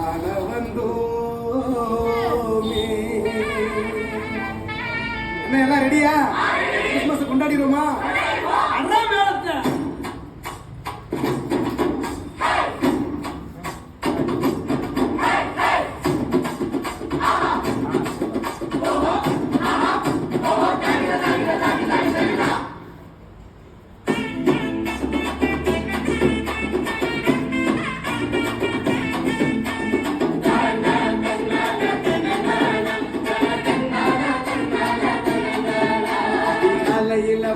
காண வந்தோமே. என்ன எல்லாம் ரெடியா? கிறிஸ்துமஸ் கொண்டாடிடுவோமா? அண்ணா மேலத்தை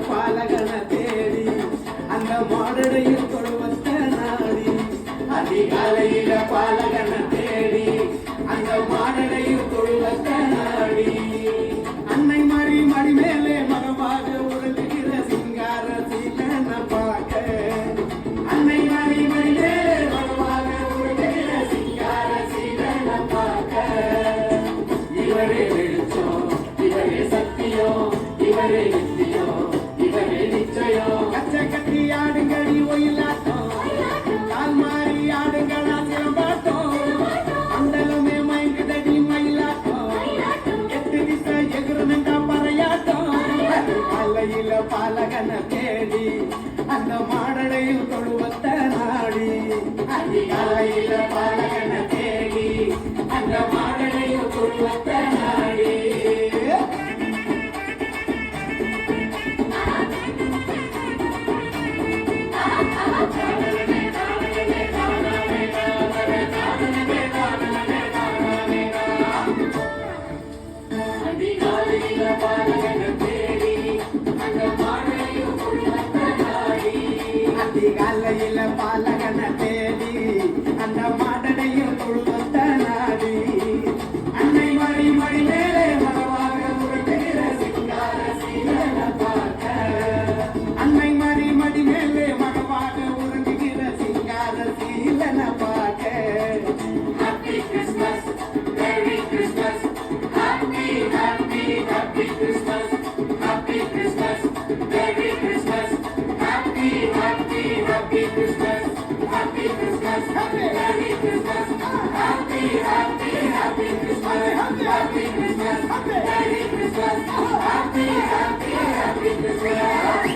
பாலகன தேடி அந்த மாடடையில் தொழுவத்த நாடி. அதிகாலையில பாலகன தேடி அந்த மாடடையில் தொழுவத்த நாடி. அன்னை மறி மடி மேலே மகமாக உருளுகிற சிங்கார சீலன பார்க்க. அன்னை மறி மடி மேலே மகமாக உருளுகிற சிங்கார சீலன பார்க்க. இவரே வெளிச்சம், இவரே சத்தியம், இவரே நித்தியம், இவரே நிச்சயம். கச்சை கட்டி ஆடுங்கடி ஒயிலாட்டம், கால் மாறி ஆடுங்களா சிலம்பாட்டம். மண்டலமே மயங்குதடி மயிலாட்டம், எட்டு திசை எகுருமெண்டா பறையாட்டம். அலையில பாலகன தேடி அந்த மாடடையில் தொழுவத்த நாடி. அதிகாலையில பாலகன தேடி அந்த மாடடையில் தொழுவத்த நாடி. அதிகாலையில பாலகன தேடி அந்த மாடடையில் தொழுவத்த நாடி. அன்னை மறி மடி மேலே மகவாக உருட்டுகிற சிங்கார சீலன பார்க்க. அன்னை மறி மடி மேலே மகவாக உருட்டுகிற சிங்கார சீலன பார்க்க. Happy Christmas, merry Christmas, happy happy happy Christmas, happy Christmas, merry Christmas, happy happy happy Christmas, happy Christmas, merry Christmas, happy happy happy Christmas, happy Christmas, merry Christmas, happy happy happy Christmas.